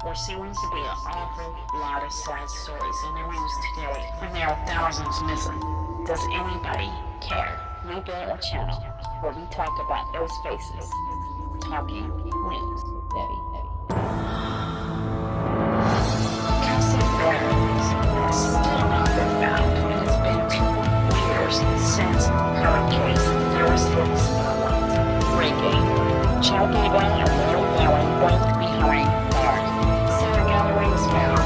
There seems to be an awful lot of sad stories in the news today, and there are thousands missing. Does anybody care? We built a channel where we talk about those faces. Talking news. Debbie. Cassie Barnes has still not been found, and it's been 2 years since her case first hit the spotlight. Breaking. Chattanooga and Laurie Valley both behind bars. Sarah Galloway was found.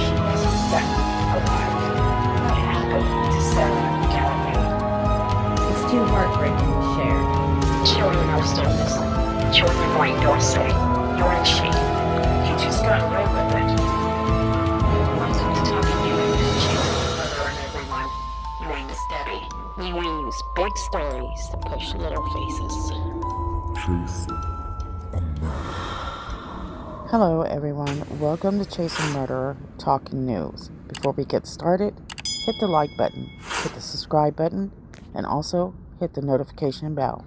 She wasn't found alive. What happened to Sarah Galloway? It's too heartbreaking to share. Children are still missing. Children like Dorsey. You're in shame. You just got away with it. Welcome to Talking News. Hello everyone. My name is Debbie. We use big stories to push little faces. Hello everyone, welcome to Chasing Murderer Talking News. Before we get started, hit the like button, hit the subscribe button, and also hit the notification bell.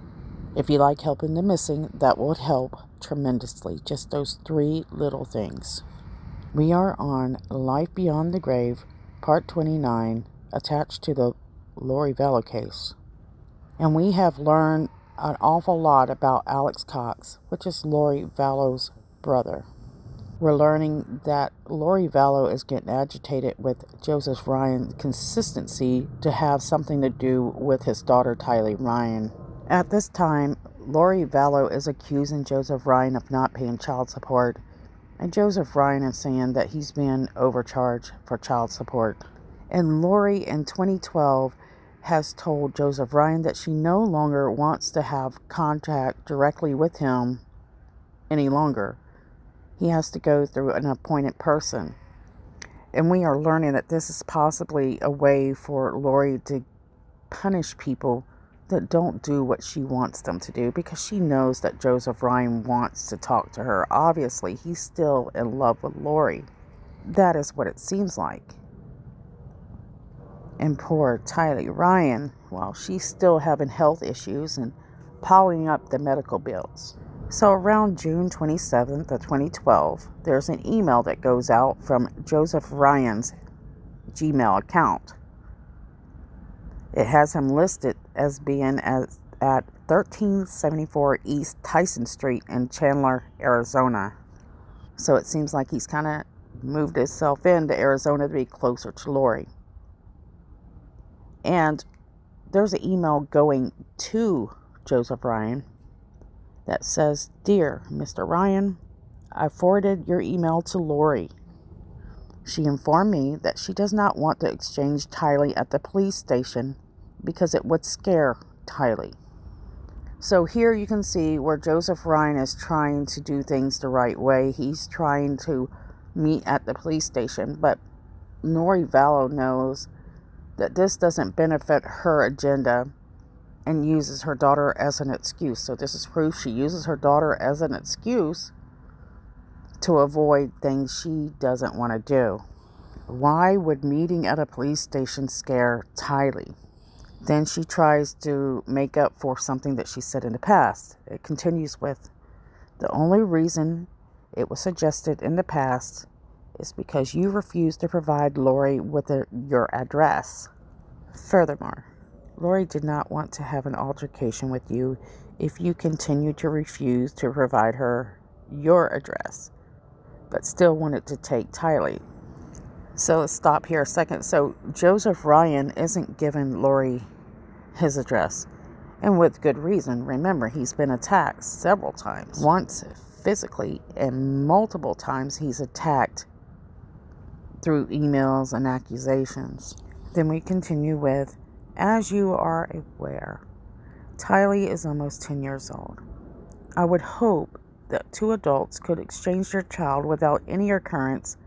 If you like helping the missing, that would help tremendously. Just those 3 little things. We are on Life Beyond the Grave, Part 29, attached to the Laurie Valley case. And we have learned an awful lot about Alex Cox, which is Laurie Vallow's brother. We're learning that Laurie Vallow is getting agitated with Joseph Ryan's consistency to have something to do with his daughter Tylee Ryan. At this time, Laurie Vallow is accusing Joseph Ryan of not paying child support, and Joseph Ryan is saying that he's been overcharged for child support. And Laurie in 2012 has told Joseph Ryan that she no longer wants to have contact directly with him any longer. He has to go through an appointed person. And we are learning that this is possibly a way for Laurie to punish people that don't do what she wants them to do, because she knows that Joseph Ryan wants to talk to her. Obviously, he's still in love with Laurie. That is what it seems like. And poor Tylee Ryan, well, she's still having health issues and piling up the medical bills. So around June 27th of 2012, there's an email that goes out from Joseph Ryan's Gmail account. It has him listed as being at 1374 East Tyson Street in Chandler, Arizona. So it seems like he's kind of moved himself into Arizona to be closer to Laurie. And there's an email going to Joseph Ryan that says, "Dear Mr. Ryan, I forwarded your email to Laurie. She informed me that she does not want to exchange Tylee at the police station because it would scare Tylee." So here you can see where Joseph Ryan is trying to do things the right way. He's trying to meet at the police station, but Laurie Vallow knows that this doesn't benefit her agenda and uses her daughter as an excuse. So this is proof she uses her daughter as an excuse to avoid things she doesn't want to do. Why would meeting at a police station scare Tylee? Then she tries to make up for something that she said in the past. It continues with, "The only reason it was suggested in the past is because you refused to provide Laurie with your address. Furthermore, Laurie did not want to have an altercation with you if you continue to refuse to provide her your address, but still wanted to take Tylee." So let's stop here a second. So Joseph Ryan isn't giving Laurie his address, and with good reason. Remember, he's been attacked several times. Once physically, and multiple times he's attacked through emails and accusations. Then we continue with, "As you are aware, Tylee is almost 10 years old. I would hope that 2 adults could exchange their child without any occurrence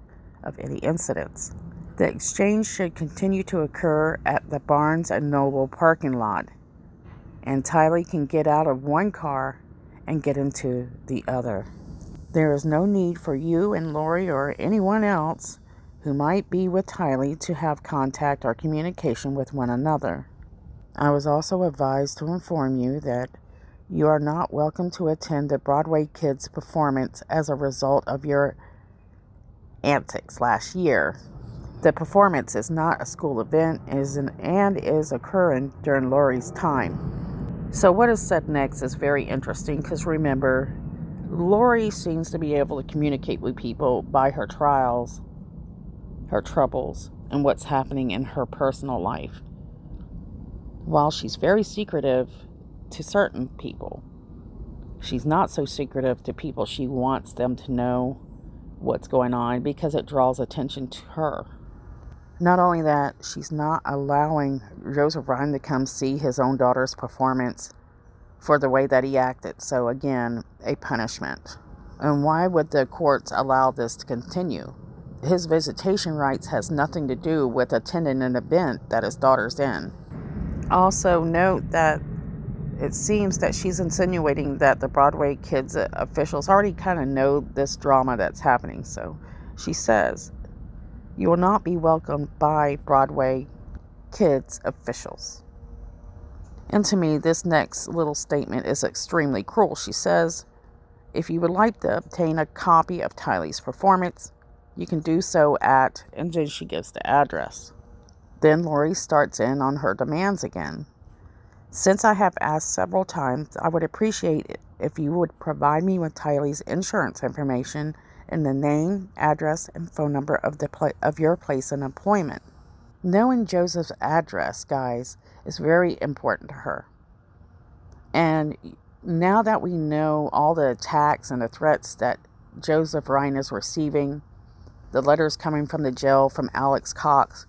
of any incidents. The exchange should continue to occur at the Barnes & Noble parking lot, and Tylee can get out of one car and get into the other. There is no need for you and Laurie or anyone else who might be with Tylee to have contact or communication with one another. I was also advised to inform you that you are not welcome to attend the Broadway Kids performance as a result of your antics last year. The performance is not a school event and is occurring during Laurie's time. So what is said next is very interesting because remember, Laurie seems to be able to communicate with people by her trials, her troubles, and what's happening in her personal life. While she's very secretive to certain people, she's not so secretive to people she wants them to know what's going on because it draws attention to her. Not only that, she's not allowing Joseph Ryan to come see his own daughter's performance for the way that he acted. So again, a punishment. And why would the courts allow this to continue? His visitation rights has nothing to do with attending an event that his daughter's in. Also note that it seems that she's insinuating that the Broadway Kids officials already kind of know this drama that's happening. So she says, "You will not be welcomed by Broadway Kids officials." And to me, this next little statement is extremely cruel. She says, "If you would like to obtain a copy of Tylee's performance, you can do so at," and then she gives the address. Then Laurie starts in on her demands again. "Since I have asked several times, I would appreciate it if you would provide me with Tylee's insurance information and the name, address, and phone number of your place of employment." Knowing Joseph's address, guys, is very important to her. And now that we know all the attacks and the threats that Joseph Ryan is receiving, the letters coming from the jail from Alex Cox,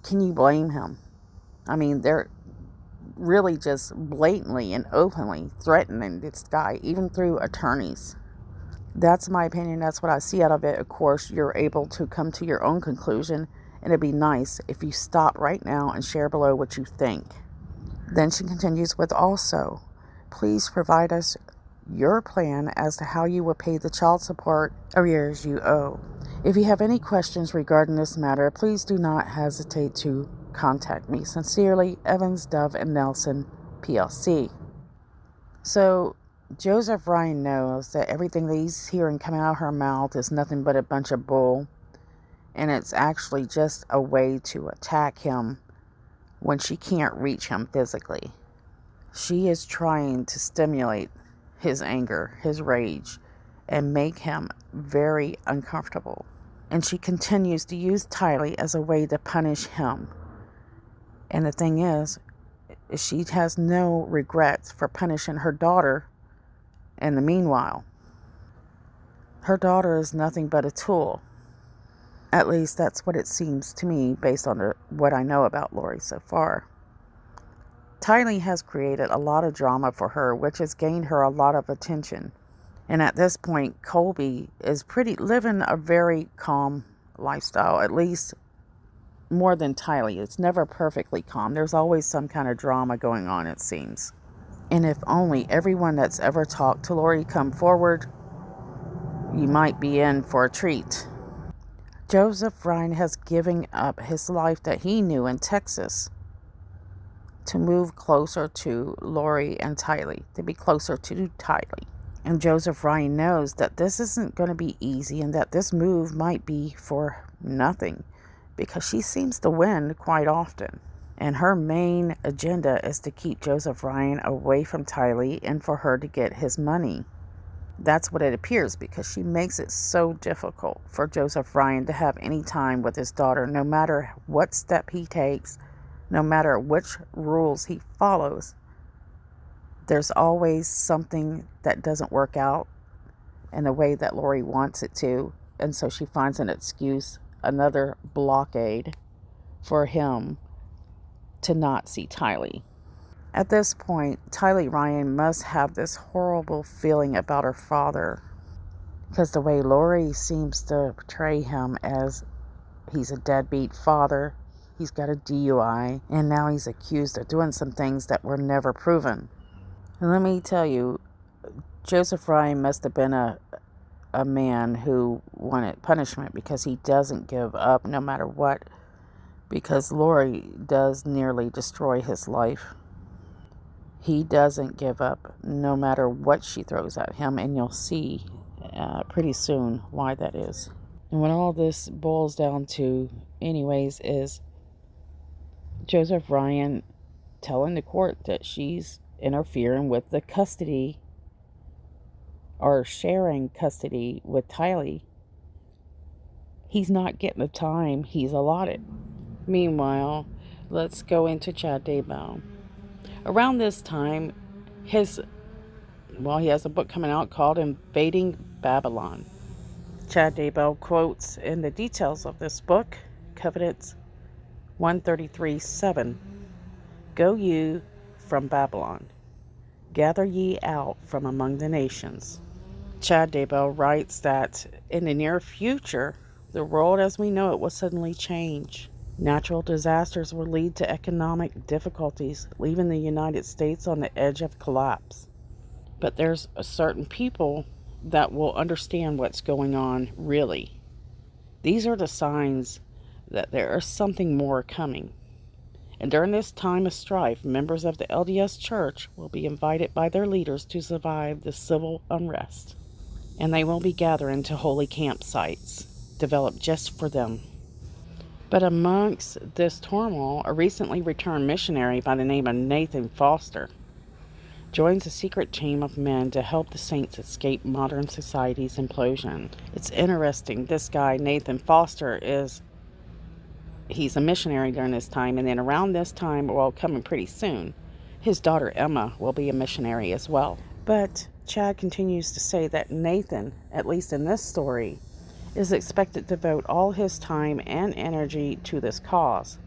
can you blame him? I mean, they're really just blatantly and openly threatening this guy, even through attorneys. That's my opinion. That's what I see out of it. Of course, you're able to come to your own conclusion, and it'd be nice if you stop right now and share below what you think. Then she continues with, "Also, please provide us your plan as to how you will pay the child support arrears you owe. If you have any questions regarding this matter, please do not hesitate to contact me. Sincerely, Evans, Dove, and Nelson, PLC." So Joseph Ryan knows that everything that he's hearing coming out of her mouth is nothing but a bunch of bull, and it's actually just a way to attack him when she can't reach him physically. She is trying to stimulate his anger, his rage, and make him very uncomfortable. And she continues to use Tylee as a way to punish him. And the thing is, she has no regrets for punishing her daughter. In the meanwhile, her daughter is nothing but a tool. At least that's what it seems to me based on what I know about Laurie so far. Tylee has created a lot of drama for her, which has gained her a lot of attention. And at this point, Colby is living a very calm lifestyle, at least more than Tylee. It's never perfectly calm. There's always some kind of drama going on, it seems. And if only everyone that's ever talked to Laurie come forward, you might be in for a treat. Joseph Ryan has given up his life that he knew in Texas to move closer to Laurie and Tylee, to be closer to Tylee. And Joseph Ryan knows that this isn't going to be easy and that this move might be for nothing because she seems to win quite often. And her main agenda is to keep Joseph Ryan away from Tylee and for her to get his money. That's what it appears because she makes it so difficult for Joseph Ryan to have any time with his daughter, no matter what step he takes, no matter which rules he follows. There's always something that doesn't work out in the way that Laurie wants it to, and so she finds an excuse, another blockade for him to not see Tylee. At this point, Tylee Ryan must have this horrible feeling about her father because the way Laurie seems to portray him as he's a deadbeat father, he's got a DUI, and now he's accused of doing some things that were never proven. And let me tell you, Joseph Ryan must have been a man who wanted punishment because he doesn't give up no matter what, because Laurie does nearly destroy his life. He doesn't give up no matter what she throws at him, and you'll see pretty soon why that is. And what all this boils down to, anyways, is Joseph Ryan telling the court that she's interfering with the custody or sharing custody with Tylee. He's not getting the time he's allotted. Meanwhile, let's go into Chad Daybell. Around this time, he has a book coming out called Invading Babylon. Chad Daybell quotes in the details of this book, Covenants 133:7. Go you from Babylon, gather ye out from among the nations. Chad Daybell writes that in the near future, the world as we know it will suddenly change. Natural disasters will lead to economic difficulties, leaving the United States on the edge of collapse. But there's a certain people that will understand what's going on really. These are the signs that there is something more coming. And during this time of strife, members of the LDS Church will be invited by their leaders to survive the civil unrest. And they will be gathering to holy campsites developed just for them. But amongst this turmoil, a recently returned missionary by the name of Nathan Foster joins a secret team of men to help the saints escape modern society's implosion. It's interesting. This guy, Nathan Foster, he's a missionary during this time, and then around this time, well, coming pretty soon, his daughter Emma will be a missionary as well. But Chad continues to say that Nathan, at least in this story, is expected to devote all his time and energy to this cause,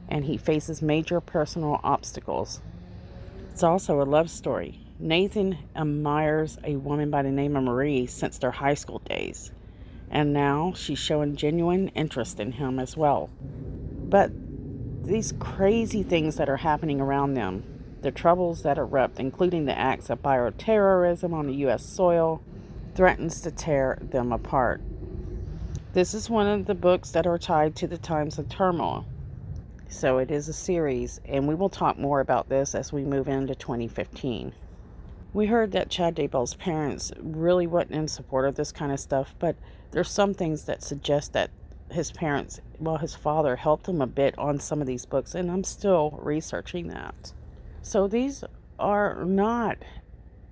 and he faces major personal obstacles. It's also a love story. Nathan admires a woman by the name of Marie since their high school days, and now she's showing genuine interest in him as well. But these crazy things that are happening around them, the troubles that erupt, including the acts of bioterrorism on the U.S. soil, threatens to tear them apart. This is one of the books that are tied to the times of turmoil. So it is a series, and we will talk more about this as we move into 2015. We heard that Chad Daybell's parents really wasn't in support of this kind of stuff, but there's some things that suggest that his father helped him a bit on some of these books, and I'm still researching that. So these are not,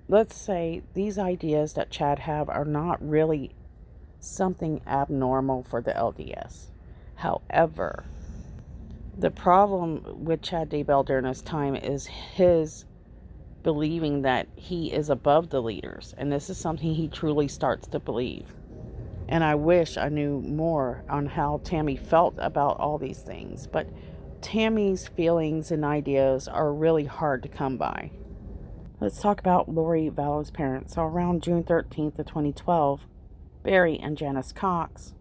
let's say, these ideas that Chad have are not really something abnormal for the LDS. However, the problem with Chad Daybell during this time is his believing that he is above the leaders, and this is something he truly starts to believe. And I wish I knew more on how Tammy felt about all these things, but Tammy's feelings and ideas are really hard to come by. Let's talk about Laurie Vallow's parents. So around June 13th of 2012, Barry and Janice Cox,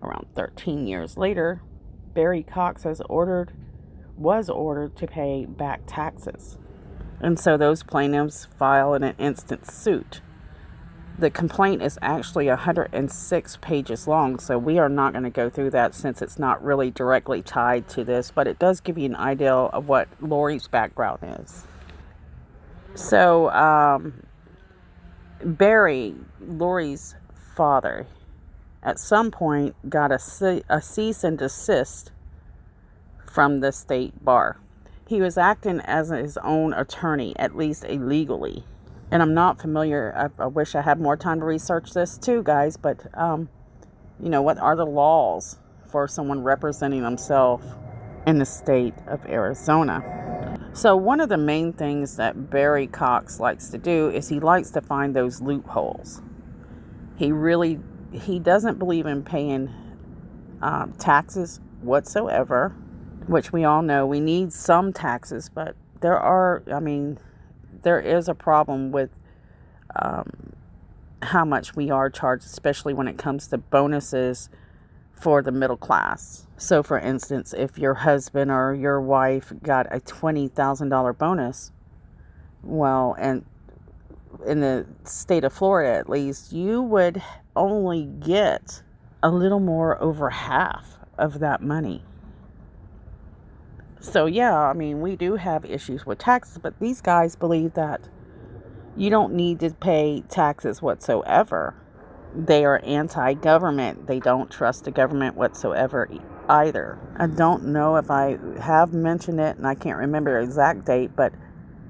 around 13 years later, Barry Cox was ordered to pay back taxes. And so those plaintiffs file in an instant suit. The complaint is actually 106 pages long, so we are not going to go through that since it's not really directly tied to this, but it does give you an idea of what Laurie's background is. So, Barry, Laurie's father, at some point got a cease and desist from the state bar. He was acting as his own attorney, at least illegally. And I'm not familiar, I wish I had more time to research this too, guys, but, what are the laws for someone representing themselves in the state of Arizona? So one of the main things that Barry Cox likes to do is he likes to find those loopholes. He doesn't believe in paying taxes whatsoever, which we all know we need some taxes, but there is a problem with how much we are charged, especially when it comes to bonuses for the middle class. So for instance, if your husband or your wife got a $20,000 bonus, well, and in the state of Florida at least, you would only get a little more over half of that money. So yeah, we do have issues with taxes, but these guys believe that you don't need to pay taxes whatsoever They are anti-government. They don't trust the government whatsoever either. I don't know if I have mentioned it, and I can't remember the exact date, but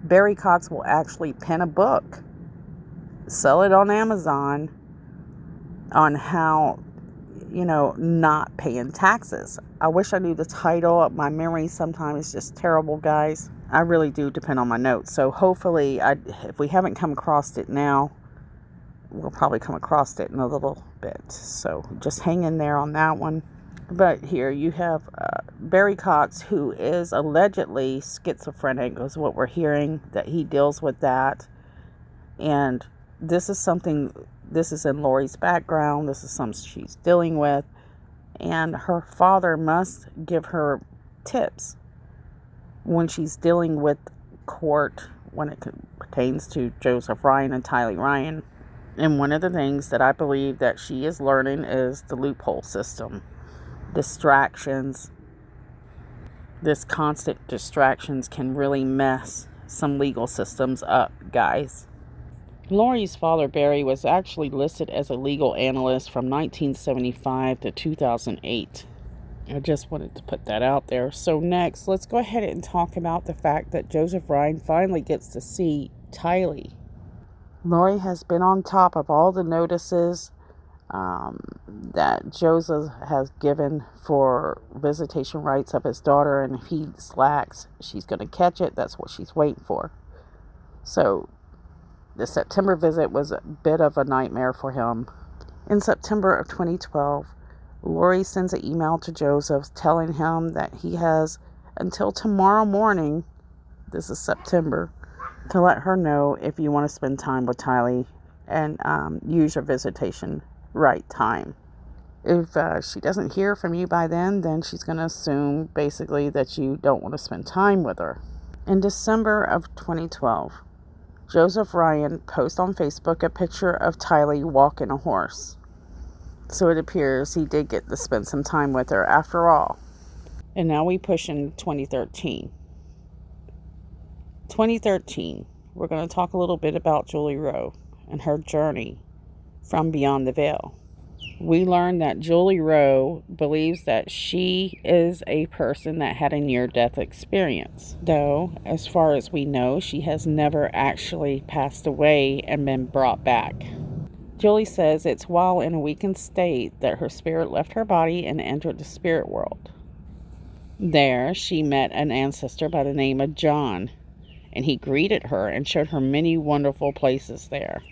Barry Cox will actually pen a book, sell it on Amazon, on how, not paying taxes. I wish I knew the title. My memory sometimes is just terrible, guys. I really do depend on my notes. So hopefully, if we haven't come across it now, we'll probably come across it in a little bit. So just hang in there on that one. But here you have Barry Cox, who is allegedly schizophrenic, is what we're hearing, that he deals with that. And this is in Laurie's background. This is something she's dealing with. And her father must give her tips when she's dealing with court when it pertains to Joseph Ryan and Tylee Ryan. And one of the things that I believe that she is learning is the loophole system. Distractions. This constant distractions can really mess some legal systems up, guys. Laurie's father, Barry, was actually listed as a legal analyst from 1975 to 2008. I just wanted to put that out there. So next, let's go ahead and talk about the fact that Joseph Ryan finally gets to see Tylee. Laurie has been on top of all the notices that Joseph has given for visitation rights of his daughter, and if he slacks, she's going to catch it. That's what she's waiting for. So the September visit was a bit of a nightmare for him. In September of 2012, Laurie sends an email to Joseph telling him that he has until tomorrow morning, this is September, to let her know if you want to spend time with Tylee and use your visitation right time. If she doesn't hear from you by then she's going to assume basically that you don't want to spend time with her. In December of 2012, Joseph Ryan posts on Facebook a picture of Tylee walking a horse. So it appears he did get to spend some time with her after all. And now we push in 2013. 2013, we're going to talk a little bit about Julie Rowe and her journey from beyond the veil. We learned that Julie Rowe believes that she is a person that had a near-death experience. Though, as far as we know, she has never actually passed away and been brought back. Julie says it's while in a weakened state that her spirit left her body and entered the spirit world. There, she met an ancestor by the name of John, and he greeted her and showed her many wonderful places there.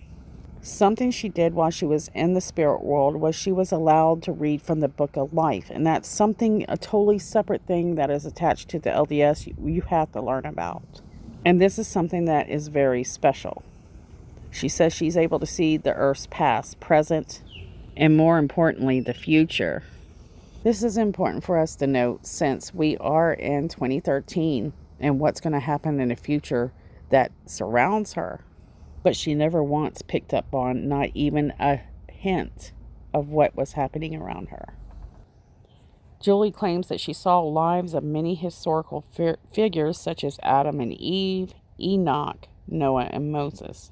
Something she did while she was in the spirit world was she was allowed to read from the Book of Life. And that's something, a totally separate thing that is attached to the LDS you have to learn about. And this is something that is very special. She says she's able to see the earth's past, present, and more importantly, the future. This is important for us to note since we are in 2013 and what's going to happen in the future that surrounds her. But she never once picked up on not even a hint of what was happening around her. Julie claims that she saw lives of many historical figures such as Adam and Eve, Enoch, Noah, and Moses.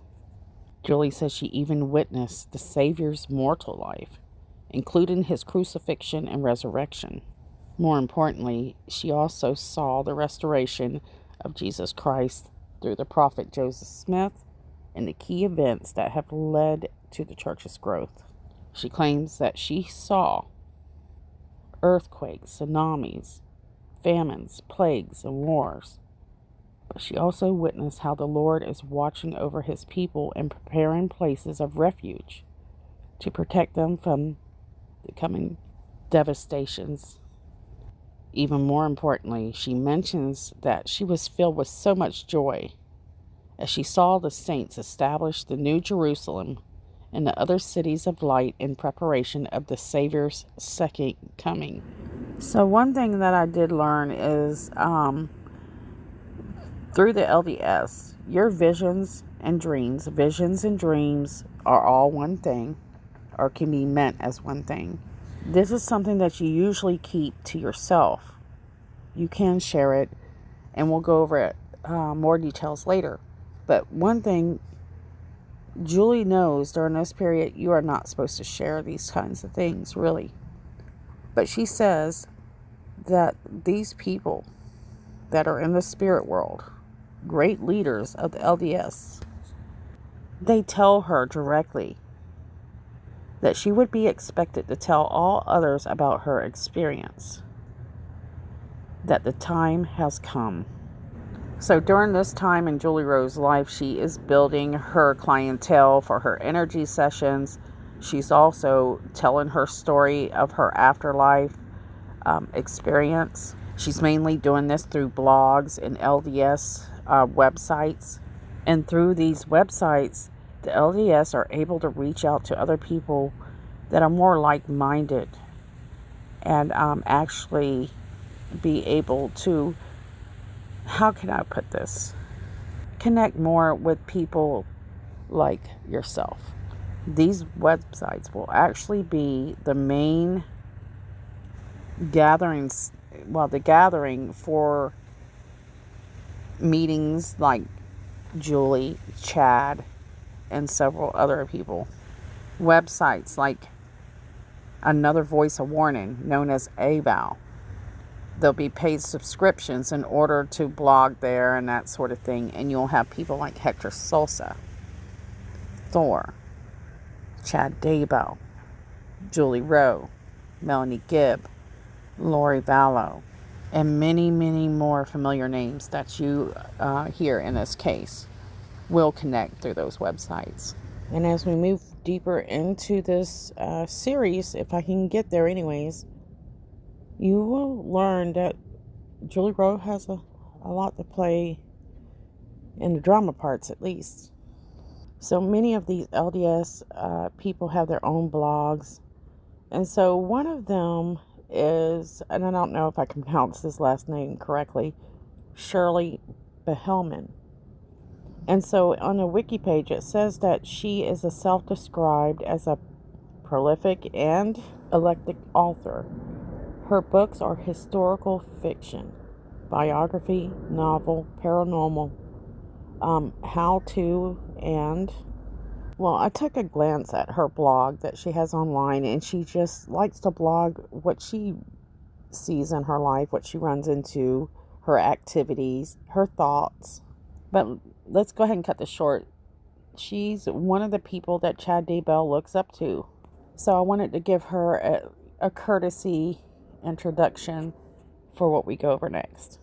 Julie says she even witnessed the Savior's mortal life, including his crucifixion and resurrection. More importantly, she also saw the restoration of Jesus Christ through the prophet Joseph Smith and the key events that have led to the church's growth. She claims that she saw earthquakes, tsunamis, famines, plagues, and wars. But she also witnessed how the Lord is watching over his people and preparing places of refuge to protect them from the coming devastations. Even more importantly, she mentions that she was filled with so much joy as she saw the saints establish the New Jerusalem and the other cities of light in preparation of the Savior's second coming. So one thing that I did learn is through the LDS, your visions and dreams are all one thing or can be meant as one thing. This is something that you usually keep to yourself. You can share it, and we'll go over it more details later. But one thing Julie knows during this period you are not supposed to share these kinds of things, really. But she says that these people that are in the spirit world, great leaders of the LDS, they tell her directly that she would be expected to tell all others about her experience, that the time has come. So during this time in Julie Rowe's life, she is building her clientele for her energy sessions. She's also telling her story of her afterlife experience. She's mainly doing this through blogs and LDS websites. And through these websites, the LDS are able to reach out to other people that are more like-minded and actually be able to, how can I put this, connect more with people like yourself. These websites will actually be the main gatherings, the gathering for meetings like Julie, Chad, and several other people. Websites like Another Voice of Warning, known as AVOW. There'll be paid subscriptions in order to blog there and that sort of thing. And you'll have people like Hector Sosa, Thor, Chad Daybell, Julie Rowe, Melanie Gibb, Laurie Vallow, and many, many more familiar names that you hear in this case will connect through those websites. And as we move deeper into this series, if I can get there anyways, you will learn that Julie Rowe has a lot to play in the drama parts, at least. So many of these LDS people have their own blogs. And so one of them is, and I don't know if I can pronounce his last name correctly, Shirley Behelman. And so on the wiki page, it says that she is a self-described as a prolific and eclectic author. Her books are historical fiction, biography, novel, paranormal, how-to, and, I took a glance at her blog that she has online, and she just likes to blog what she sees in her life, what she runs into, her activities, her thoughts. But let's go ahead and cut this short. She's one of the people that Chad Daybell looks up to. So I wanted to give her a courtesy introduction for what we go over next.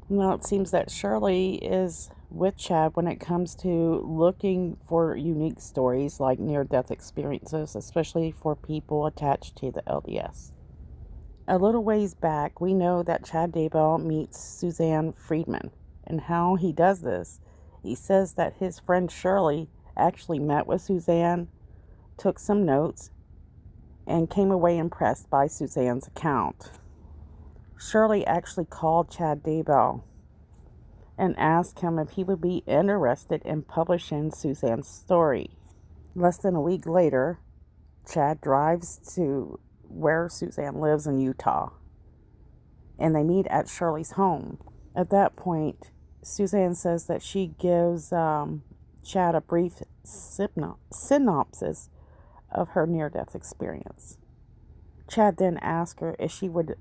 Well, it seems that Shirley is with Chad when it comes to looking for unique stories like near-death experiences, especially for people attached to the LDS. A little ways back, we know that Chad Daybell meets Suzanne Friedman. And how he does this, he says that his friend Shirley actually met with Suzanne, took some notes, and came away impressed by Suzanne's account. Shirley actually called Chad Daybell and asked him if he would be interested in publishing Suzanne's story. Less than a week later, Chad drives to where Suzanne lives in Utah, and they meet at Shirley's home. At that point, Suzanne says that she gives Chad a brief synopsis of her near-death experience. Chad then asks her if she would,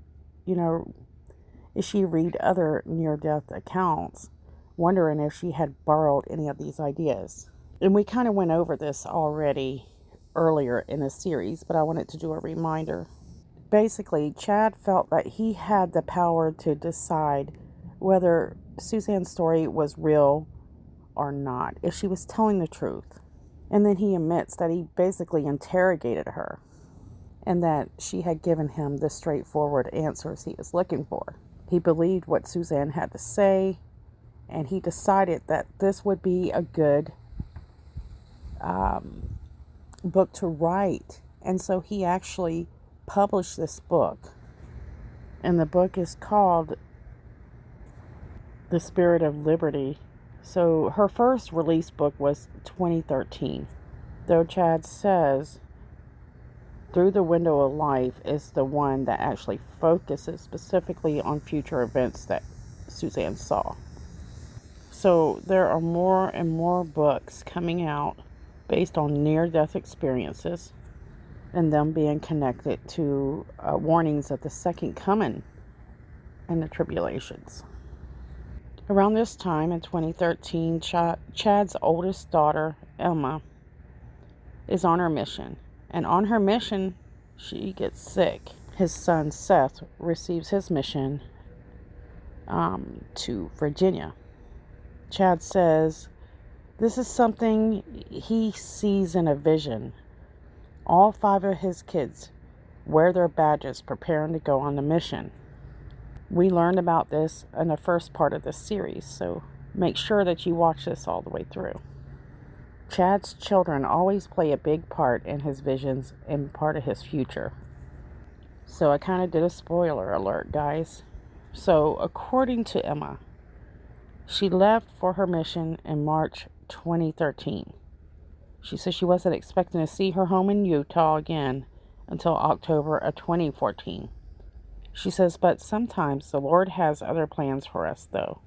if she read other near-death accounts, wondering if she had borrowed any of these ideas. And we kind of went over this already earlier in the series, but I wanted to do a reminder. Basically, Chad felt that he had the power to decide whether Suzanne's story was real or not, if she was telling the truth. And then he admits that he basically interrogated her and that she had given him the straightforward answers he was looking for. He believed what Suzanne had to say, and he decided that this would be a good book to write. And so he actually published this book. And the book is called The Spirit of Liberty. So her first released book was 2013. Though Chad says Through the Window of Life is the one that actually focuses specifically on future events that Suzanne saw. So there are more and more books coming out based on near-death experiences and them being connected to warnings of the second coming and the tribulations. Around this time in 2013, Chad's oldest daughter, Emma, is on her mission. And on her mission, she gets sick. His son, Seth, receives his mission to Virginia. Chad says this is something he sees in a vision. All 5 of his kids wear their badges preparing to go on the mission. We learned about this in the first part of this series, so make sure that you watch this all the way through. Chad's children always play a big part in his visions and part of his future. So I kind of did a spoiler alert, guys. So according to Emma, she left for her mission in March 2013. She said she wasn't expecting to see her home in Utah again until October of 2014. She says, but sometimes the Lord has other plans for us, though.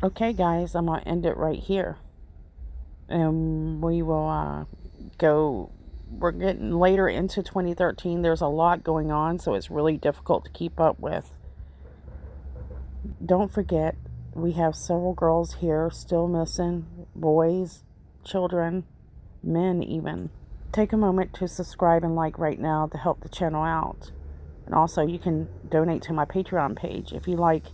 Okay, guys, I'm going to end it right here. And we will we're getting later into 2013. There's a lot going on, so it's really difficult to keep up with. Don't forget, we have several girls here still missing, boys, children, men even. Take a moment to subscribe and like right now to help the channel out. And also, you can donate to my Patreon page if you like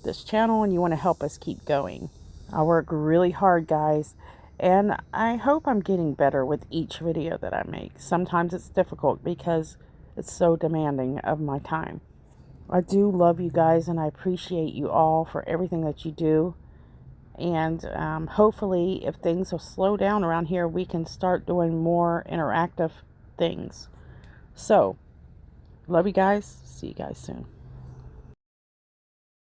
this channel and you want to help us keep going. I work really hard, guys, and I hope I'm getting better with each video that I make. Sometimes it's difficult because it's so demanding of my time. I do love you guys, and I appreciate you all for everything that you do. And hopefully, if things will slow down around here, we can start doing more interactive things. So, love you guys. See you guys soon.